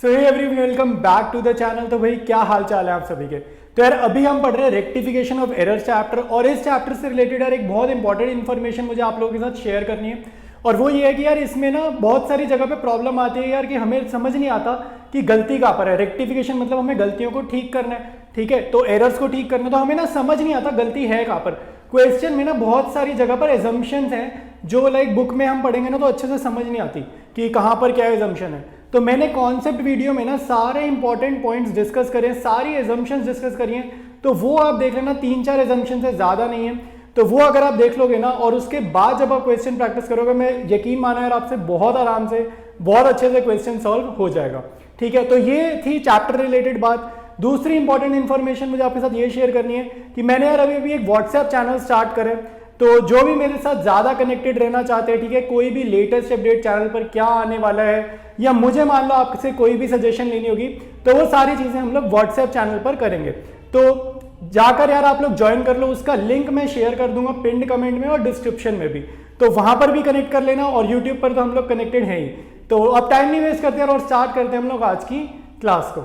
So hey everyone, welcome back to the channel. तो भाई क्या हाल चाल है आप सभी के। तो यार अभी हम पढ़ रहे हैं रेक्टिफिकेशन ऑफ एरर चैप्टर, और इस चैप्टर से रिलेटेड यार एक बहुत इंपॉर्टेंट इन्फॉर्मेशन मुझे आप लोगों के साथ शेयर करनी है। और वो ये है कि यार इसमें ना बहुत सारी जगह पे प्रॉब्लम आती है यार, कि हमें समझ नहीं आता कि गलती कहाँ पर है। रेक्टिफिकेशन मतलब हमें गलतियों को ठीक करना है, ठीक है, तो एरर्स को ठीक करना, तो हमें ना समझ नहीं आता गलती है कहाँ पर। क्वेश्चन में ना बहुत सारी जगह पर एजम्पशंस हैं जो लाइक बुक में हम पढ़ेंगे ना तो अच्छे से समझ नहीं आती कि कहाँ पर क्या एजम्पशन है। तो मैंने कॉन्सेप्ट वीडियो में ना सारे इंपॉर्टेंट पॉइंट्स डिस्कस करें, सारी एजम्पशंस डिस्कस करी हैं, तो वो आप देख लेना। 3-4 एजम्पशन से ज़्यादा नहीं है, तो वो अगर आप देख लोगे ना और उसके बाद जब आप क्वेश्चन प्रैक्टिस करोगे, मैं यकीन माना यार आपसे बहुत आराम से बहुत अच्छे से क्वेश्चन सॉल्व हो जाएगा, ठीक है। तो ये थी चैप्टर रिलेटेड बात। दूसरी इंपॉर्टेंट इन्फॉर्मेशन मुझे आपके साथ ये शेयर करनी है कि मैंने यार अभी एक व्हाट्सएप चैनल स्टार्ट करें, तो जो भी मेरे साथ ज़्यादा कनेक्टेड रहना चाहते हैं, ठीक है, कोई भी लेटेस्ट अपडेट चैनल पर क्या आने वाला है, या मुझे मान लो आपसे कोई भी सजेशन लेनी होगी, तो वो सारी चीज़ें हम लोग व्हाट्सएप चैनल पर करेंगे। तो जाकर यार आप लोग ज्वाइन कर लो, उसका लिंक मैं शेयर कर दूंगा पिंड कमेंट में और डिस्क्रिप्शन में भी, तो वहां पर भी कनेक्ट कर लेना। और यूट्यूब पर तो हम लोग कनेक्टेड हैं ही। तो अब टाइम नहीं वेस्ट करते और स्टार्ट करते हैं हम लोग आज की क्लास को।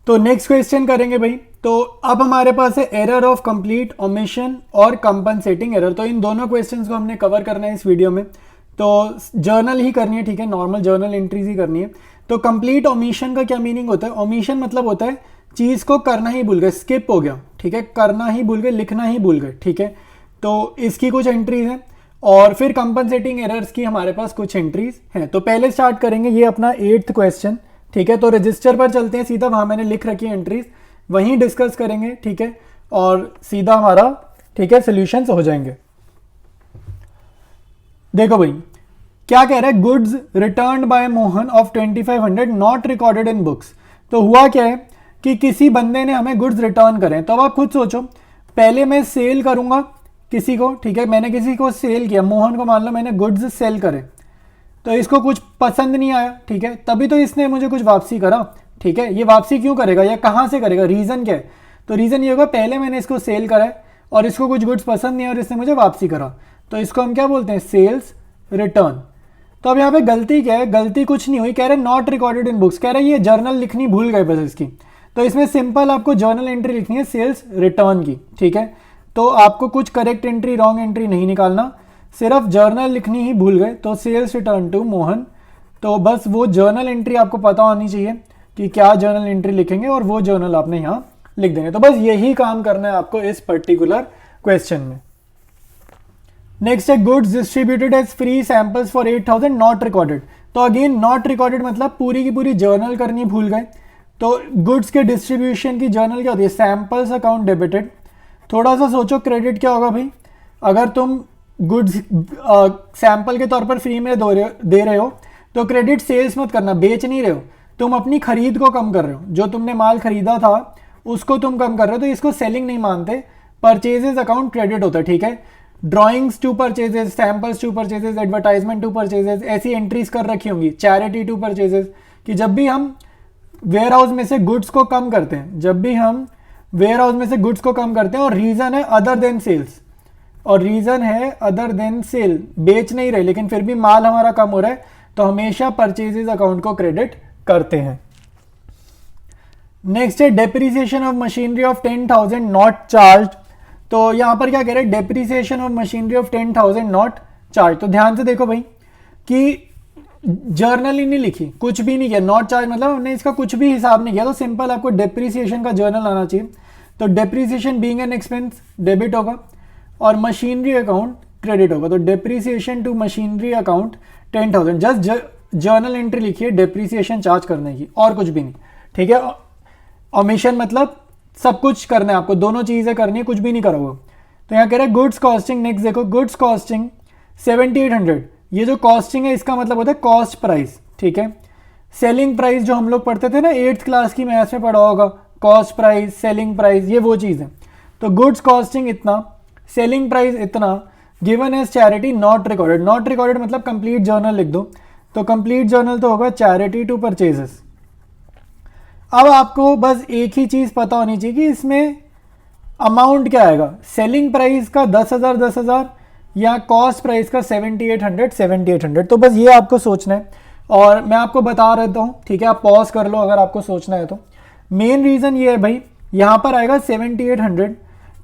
तो नेक्स्ट क्वेश्चन करेंगे भाई। तो अब हमारे पास है एरर ऑफ कंप्लीट ओमिशन और कंपनसेटिंग एरर। तो इन दोनों क्वेश्चंस को हमने कवर करना है इस वीडियो में। तो जर्नल ही करनी है, ठीक है, नॉर्मल जर्नल एंट्रीज ही करनी है। तो कंप्लीट ओमिशन का क्या मीनिंग होता है? ओमिशन मतलब होता है चीज को करना ही भूल गए, स्किप हो गया, ठीक है, करना ही भूल गए, लिखना ही भूल गए, ठीक है। तो इसकी कुछ एंट्रीज हैं और फिर कंपनसेटिंग एरर्स की हमारे पास कुछ एंट्रीज हैं। तो पहले स्टार्ट करेंगे ये अपना 8th क्वेश्चन, ठीक है। तो रजिस्टर पर चलते हैं सीधा, वहां मैंने लिख रखी है एंट्रीज, वहीं डिस्कस करेंगे, ठीक है, और सीधा हमारा, ठीक है, सॉल्यूशंस हो जाएंगे। देखो भाई क्या कह रहा है, goods returned by Mohan of 2500 not recorded in books. तो हुआ क्या है कि किसी बंदे ने हमें गुड्स रिटर्न करें। तो अब आप खुद सोचो, पहले मैं सेल करूंगा किसी को, ठीक है, मैंने किसी को सेल किया, मोहन को मान लो मैंने गुड्स सेल करे, तो इसको कुछ पसंद नहीं आया, ठीक है, तभी तो इसने मुझे कुछ वापसी करा, ठीक है। ये वापसी क्यों करेगा या कहाँ से करेगा, रीज़न क्या है? तो रीज़न ये होगा, पहले मैंने इसको सेल करा है और इसको कुछ गुड्स पसंद नहीं है और इसने मुझे वापसी करा, तो इसको हम क्या बोलते हैं? Sales return. तो अब यहाँ पे गलती क्या है? गलती कुछ नहीं हुई, कह रहे नॉट रिकॉर्डेड इन बुक्स, कह रहे ये जर्नल लिखनी भूल गए बस इसकी। तो इसमें सिंपल आपको जर्नल एंट्री लिखनी है सेल्स रिटर्न की, ठीक है। तो आपको कुछ करेक्ट एंट्री रॉन्ग एंट्री नहीं निकालना, सिर्फ जर्नल लिखनी ही भूल गए, तो सेल्स रिटर्न टू मोहन। तो बस वो जर्नल एंट्री आपको पता होनी चाहिए कि क्या जर्नल एंट्री लिखेंगे और वो जर्नल आपने यहाँ लिख देंगे। तो बस यही काम करना है आपको इस पर्टिकुलर क्वेश्चन में। नेक्स्ट है goods distributed as free samples for 8000 not recorded. तो अगेन नॉट रिकॉर्डेड मतलब पूरी की पूरी जर्नल करनी भूल गए। तो गुड्स के डिस्ट्रीब्यूशन की जर्नल क्या होती है? Samples account debited. थोड़ा सा सोचो, क्रेडिट क्या होगा भाई? अगर तुम गुड्स सैंपल के तौर पर फ्री में दे रहे हो तो क्रेडिट सेल्स मत करना, बेच नहीं रहे हो, तुम अपनी खरीद को कम कर रहे हो, जो तुमने माल खरीदा था उसको तुम कम कर रहे हो, तो इसको सेलिंग नहीं मानते, परचेजेस अकाउंट क्रेडिट होता है, ठीक है। Drawings to purchases, samples to purchases, advertisement to purchases, ऐसी एंट्रीज कर रखी होंगी, चैरिटी टू परचेजेस, कि जब भी हम वेयर हाउस में से गुड्स को कम करते हैं, जब भी हम वेयर हाउस में से गुड्स को कम करते हैं और रीजन है अदर देन सेल्स, और रीजन है अदर देन सेल, बेच नहीं रहे लेकिन फिर भी माल हमारा कम हो रहा है, तो हमेशा परचेजेस अकाउंट को क्रेडिट करते हैं। नेक्स्ट है depreciation of machinery of 10,000 not charge. तो यहां पर क्या कह रहे हैं? Depreciation of machinery of 10,000 not charge. तो ध्यान से देखो भाई कि जर्नल ही नहीं लिखी, कुछ भी नहीं किया, नॉट चार्ज मतलब हमने इसका कुछ भी हिसाब नहीं किया, तो सिंपल आपको डेप्रिसिएशन का जर्नल आना चाहिए। तो depreciation being an expense debit होगा और मशीनरी अकाउंट क्रेडिट होगा। तो depreciation to machinery account 10,000, just journal entry लिखिए डेप्रिसिएशन चार्ज करने की, और कुछ भी नहीं, ठीक है। ओमिशन मतलब सब कुछ करना है आपको, दोनों चीजें करनी है, कुछ भी नहीं करा हुआ। तो यहाँ कह रहा है गुड्स कॉस्टिंग। नेक्स्ट देखो, गुड्स कॉस्टिंग 7800, ये जो कॉस्टिंग है इसका मतलब होता है कॉस्ट प्राइस, ठीक है। सेलिंग प्राइस जो हम लोग पढ़ते थे ना 8th क्लास की मैथ्स में पढ़ा होगा, कॉस्ट प्राइस, सेलिंग प्राइस, ये वो चीज़ है। तो गुड्स कॉस्टिंग इतना, सेलिंग प्राइस इतना, given as charity not recorded. Not recorded मतलब कंप्लीट जर्नल लिख दो, तो कंप्लीट जर्नल तो होगा चैरिटी टू परचेजेस। अब आपको बस एक ही चीज पता होनी चाहिए कि इसमें अमाउंट क्या आएगा, सेलिंग प्राइस का 10,000 या कॉस्ट प्राइस का 7,800। तो बस ये आपको सोचना है। और मैं आपको बता रहता हूँ, ठीक है, आप पॉज कर लो अगर आपको सोचना है तो। मेन रीज़न ये है भाई, यहाँ पर आएगा 7800,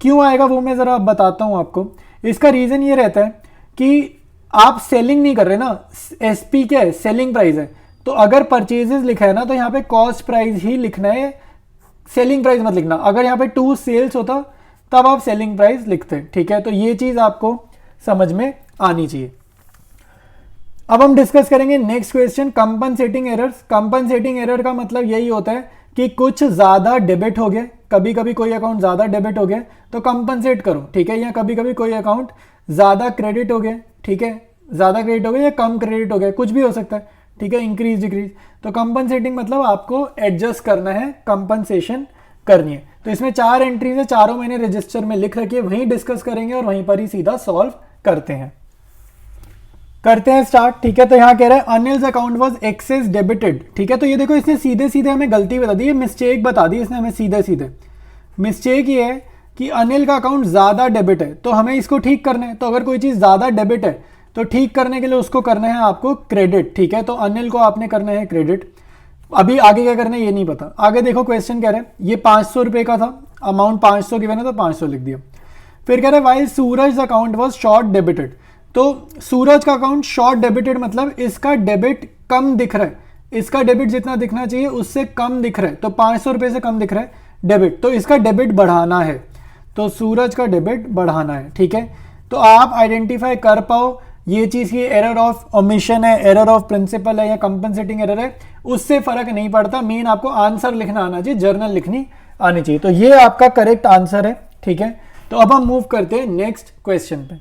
क्यों आएगा वो मैं ज़रा बताता हूँ आपको। इसका रीज़न ये रहता है कि आप सेलिंग नहीं कर रहे ना, एसपी क्या है, सेलिंग प्राइस है। तो अगर परचेजेस लिखा है ना तो यहाँ पे कॉस्ट प्राइस ही लिखना है, सेलिंग प्राइस मत लिखना। अगर यहाँ पे टू सेल्स होता तब आप सेलिंग प्राइस लिखते हैं, ठीक है। तो ये चीज़ आपको समझ में आनी चाहिए। अब हम डिस्कस करेंगे next question, compensating errors. Compensating error का मतलब यही होता है कि कुछ ज़्यादा डेबिट हो गया, कभी कभी कोई अकाउंट ज़्यादा डेबिट हो गया तो कंपनसेट करो, ठीक है। या कभी कभी कोई अकाउंट ज़्यादा क्रेडिट हो गया, ठीक है, ज़्यादा क्रेडिट हो गया या कम क्रेडिट हो गया, कुछ भी हो सकता है, ठीक है, इंक्रीज डिक्रीज। तो कंपनसेटिंग मतलब आपको एडजस्ट करना है, कंपनसेशन करनी है। तो इसमें 4 एंट्रीज है, चारों मैंने रजिस्टर में लिख रखी है, वहीं डिस्कस करेंगे और वहीं पर ही सीधा सॉल्व करते हैं स्टार्ट, ठीक है। तो यहाँ कह रहा है Anil's account was excess debited, ठीक है। तो ये देखो इसने सीधे सीधे हमें गलती बता दी, मिस्टेक बता दी इसने हमें सीधे सीधे। मिस्टेक ये है कि अनिल का अकाउंट ज़्यादा डेबिट है, तो हमें इसको ठीक करना है। तो अगर कोई चीज़ ज़्यादा डेबिट है तो ठीक करने के लिए उसको करना है आपको क्रेडिट, ठीक है। तो अनिल को आपने करना है क्रेडिट। अभी आगे क्या करना है ये नहीं पता। आगे देखो क्वेश्चन कह रहे हैं ये 500 रुपये का था, अमाउंट 500 गिवन है तो 500 लिख दिया। फिर कह रहे हैं while Suraj account was short debited. तो सूरज का अकाउंट शॉर्ट डेबिटेड मतलब इसका डेबिट कम दिख रहा है, इसका डेबिट जितना दिखना चाहिए उससे कम दिख रहा है, तो 500 रुपये से कम दिख रहा है डेबिट, तो इसका डेबिट बढ़ाना है। तो सूरज का डेबिट बढ़ाना है, ठीक है। तो आप आइडेंटिफाई कर पाओ ये चीज़ की एरर ऑफ ओमिशन है, एरर ऑफ प्रिंसिपल है या कंपनसेटिंग एरर है, उससे फर्क नहीं पड़ता। मेन आपको आंसर लिखना आना चाहिए, जर्नल लिखनी आनी चाहिए। तो ये आपका करेक्ट आंसर है, ठीक है। तो अब हम मूव करते हैं नेक्स्ट क्वेश्चन पे।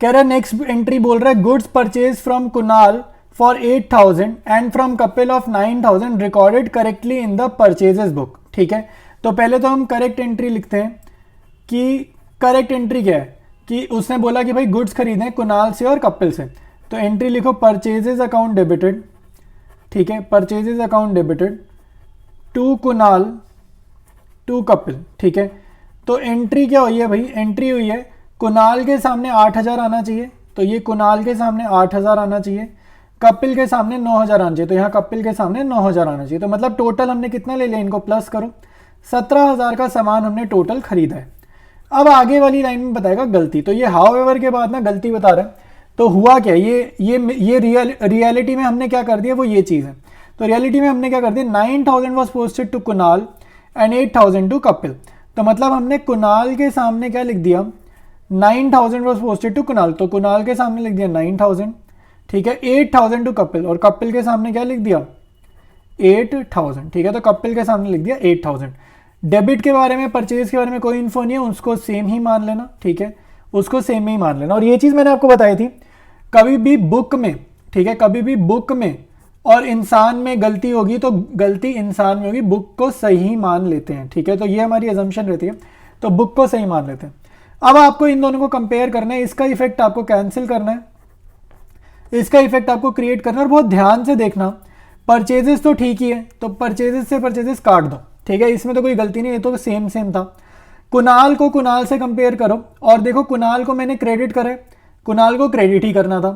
कह रहा है नेक्स्ट एंट्री बोल रहा है goods purchase from Kunal for 8000 and from Kapil of 9000 recorded correctly in the purchases book, ठीक है। तो पहले तो हम करेक्ट एंट्री लिखते हैं कि करेक्ट एंट्री क्या है कि उसने बोला कि भाई गुड्स खरीदें कुणाल से और कपिल से। तो एंट्री लिखो परचेजेस अकाउंट डेबिटेड, ठीक है, purchases account debited to Kunal to Kapil, ठीक है। तो एंट्री क्या हुई है भाई, एंट्री हुई है कुणाल के सामने 8000 आना चाहिए, तो ये कुणाल के सामने 8000 आना चाहिए, कपिल के सामने 9000 आना चाहिए, तो यहाँ कपिल के सामने 9000 आना चाहिए। तो मतलब टोटल हमने कितना ले लिया, इनको प्लस करो, 17000 का सामान हमने टोटल खरीदा है। अब आगे वाली लाइन में बताएगा गलती। तो ये हाउएवर के बाद ना गलती बता रहा है। तो हुआ क्या, ये रियलिटी में हमने क्या कर दिया वो ये चीज़ है। तो रियलिटी में हमने क्या कर दिया, 9000 was posted to Kunal and 8000 to Kapil. तो मतलब हमने कुणाल के सामने क्या लिख दिया, 9000 वॉज पोस्टेड टू कुणाल, तो कुणाल के सामने लिख दिया 9000, ठीक है। 8000 टू कपिल, और कपिल के सामने क्या लिख दिया 8000, ठीक है। तो कपिल के सामने लिख दिया 8000। डेबिट के बारे में, परचेज के बारे में कोई इन्फो नहीं है, उसको सेम ही मान लेना, ठीक है, उसको सेम ही मान लेना। और ये चीज़ मैंने आपको बताई थी, कभी भी बुक में, ठीक है, कभी भी बुक में और इंसान में गलती होगी तो गलती इंसान में होगी, बुक को सही मान लेते हैं, ठीक है। तो ये हमारी अजम्पशन रहती है, तो बुक को सही मान लेते हैं। अब आपको इन दोनों को कंपेयर करना है, इसका इफेक्ट आपको कैंसिल करना है, इसका इफेक्ट आपको क्रिएट करना है। और बहुत ध्यान से देखना, परचेजेस तो ठीक ही है, तो परचेजेस से परचेजेस काट दो, ठीक है, इसमें तो कोई गलती नहीं है, तो सेम सेम था। कुणाल को कुणाल से कंपेयर करो और देखो कुणाल को मैंने क्रेडिट करे, कुणाल को क्रेडिट ही करना था,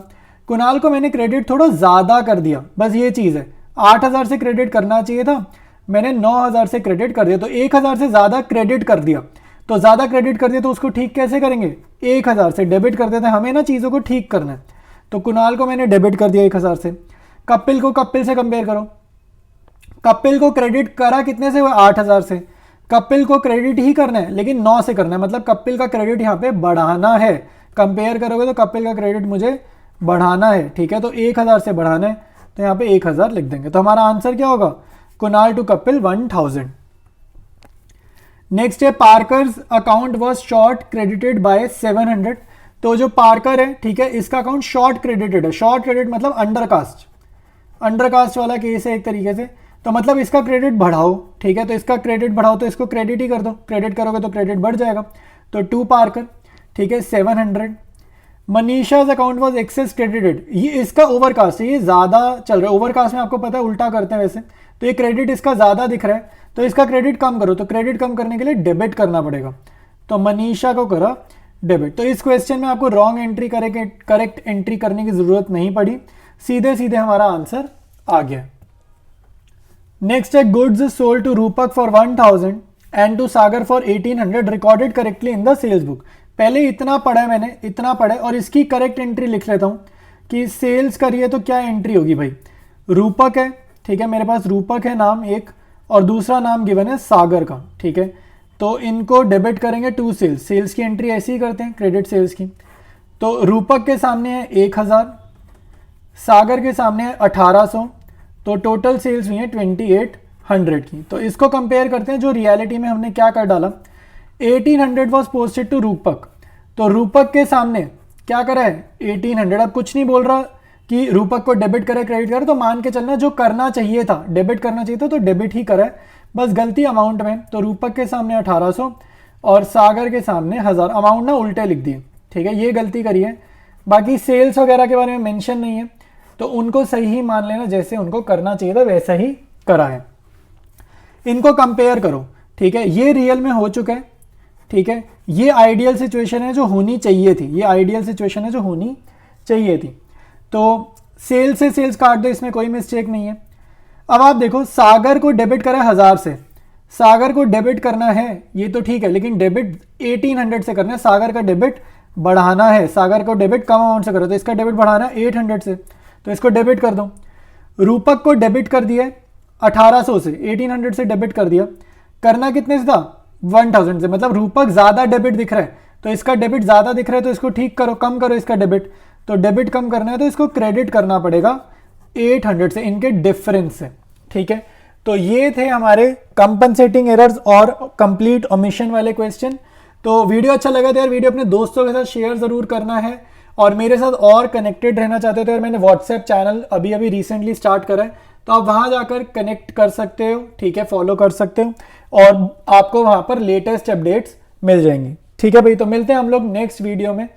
कुणाल को मैंने क्रेडिट थोड़ा ज़्यादा कर दिया, बस ये चीज़ है। 8000 से क्रेडिट करना चाहिए था, मैंने 9000 से क्रेडिट कर दिया, तो 1000 से ज़्यादा क्रेडिट कर दिया। तो ज़्यादा क्रेडिट कर दिया तो उसको ठीक कैसे करेंगे, 1000 से डेबिट कर देते हैं, हमें ना चीज़ों को ठीक करना है। तो कुणाल को मैंने डेबिट कर दिया 1000 से। कपिल को कपिल से कंपेयर करो, कपिल को क्रेडिट करा कितने से, 8000 से। कपिल को क्रेडिट ही करना है लेकिन 9 से करना है, मतलब कपिल का क्रेडिट यहाँ पे बढ़ाना है। कंपेयर करोगे तो कपिल का क्रेडिट मुझे बढ़ाना है, ठीक है। तो 1000 से बढ़ाना है, तो यहाँ पे 1000 लिख देंगे। तो हमारा आंसर क्या होगा, कुणाल टू कपिल 1000। नेक्स्ट है Parker's account was short credited bye 700। तो जो पार्कर है, ठीक है, इसका अकाउंट शॉर्ट क्रेडिटेड है। शॉर्ट क्रेडिट मतलब अंडरकास्ट, अंडरकास्ट वाला केस है एक तरीके से। तो मतलब इसका क्रेडिट बढ़ाओ, ठीक है, तो इसका क्रेडिट बढ़ाओ, तो इसको क्रेडिट ही कर दो, क्रेडिट करोगे तो क्रेडिट बढ़ जाएगा। तो टू पार्कर, ठीक है, 700। Manisha's account was excess credited, ये इसका ओवरकास्ट है, ये ज़्यादा चल रहा है। ओवरकास्ट में आपको पता है उल्टा करते हैं वैसे, तो ये क्रेडिट इसका ज़्यादा दिख रहा है, तो इसका क्रेडिट कम करो। तो क्रेडिट कम करने के लिए डेबिट करना पड़ेगा, तो मनीषा को करा डेबिट। तो इस क्वेश्चन में आपको रॉन्ग एंट्री करेक्ट एंट्री करने की ज़रूरत नहीं पड़ी, सीधे सीधे हमारा आंसर आ गया। नेक्स्ट है goods sold to Rupak for 1000 and to Sagar for 1800 recorded correctly in the sales book. पहले इतना पढ़ा है मैंने, इतना पढ़ा है, और इसकी करेक्ट एंट्री लिख लेता हूँ कि सेल्स करिए तो क्या एंट्री होगी भाई। रूपक है, ठीक है, मेरे पास रूपक है नाम एक, और दूसरा नाम गिवन है सागर का, ठीक है। तो इनको डेबिट करेंगे टू सेल्स, सेल्स की एंट्री ऐसे ही करते हैं क्रेडिट सेल्स की। तो रूपक के सामने है 1000, सागर के सामने है 1800, तो टोटल सेल्स हुई है 2800 की। तो इसको कंपेयर करते हैं जो रियलिटी में हमने क्या कर डाला। 1800 वॉज पोस्टेड टू रूपक, तो रूपक के सामने क्या करा है 1800। अब कुछ नहीं बोल रहा कि रूपक को डेबिट करे क्रेडिट करे, तो मान के चलना जो करना चाहिए था, डेबिट करना चाहिए था तो डेबिट ही करा है, बस गलती अमाउंट में। तो रूपक के सामने 1800 और सागर के सामने 1000, अमाउंट ना उल्टे लिख दिए, ठीक है, ये गलती करी है। बाकी सेल्स वगैरह के बारे में मेंशन नहीं है, तो उनको सही ही मान लेना, जैसे उनको करना चाहिए था वैसा ही करा है। इनको कंपेयर करो, ठीक है, ये रियल में हो चुका है, ठीक है, ये आइडियल सिचुएशन है जो होनी चाहिए थी, ये आइडियल सिचुएशन है जो होनी चाहिए थी। तो सेल से सेल्स काट दो, इसमें कोई मिस्टेक नहीं है। अब आप देखो सागर को डेबिट करा 1000 से, सागर को डेबिट करना है ये तो ठीक है, लेकिन डेबिट 1800 से करना है, सागर का डेबिट बढ़ाना है, सागर को डेबिट कम अमाउंट से करो, तो इसका डेबिट बढ़ाना है 800 से, तो इसको डेबिट कर दो। रूपक को डेबिट कर दिया 1800 से, 1800 से डेबिट कर दिया, करना कितने से था 1000 से, मतलब रूपक ज़्यादा डेबिट दिख रहा है, तो इसका डेबिट ज़्यादा दिख रहा है तो इसको ठीक करो, कम करो इसका डेबिट, तो डेबिट कम करना है तो इसको क्रेडिट करना पड़ेगा 800 से, इनके डिफरेंस से, ठीक है। तो ये थे हमारे कंपनसेटिंग एरर्स और कंप्लीट ओमिशन वाले क्वेश्चन। तो वीडियो अच्छा लगा तो यार वीडियो अपने दोस्तों के साथ शेयर ज़रूर करना है, और मेरे साथ और कनेक्टेड रहना चाहते हो तो यार मैंने व्हाट्सएप चैनल अभी रिसेंटली स्टार्ट करा है, तो आप वहाँ जाकर कनेक्ट कर सकते हो, ठीक है, फॉलो कर सकते हो, और आपको वहाँ पर लेटेस्ट अपडेट्स मिल जाएंगी, ठीक है भाई। तो मिलते हैं हम लोग नेक्स्ट वीडियो में।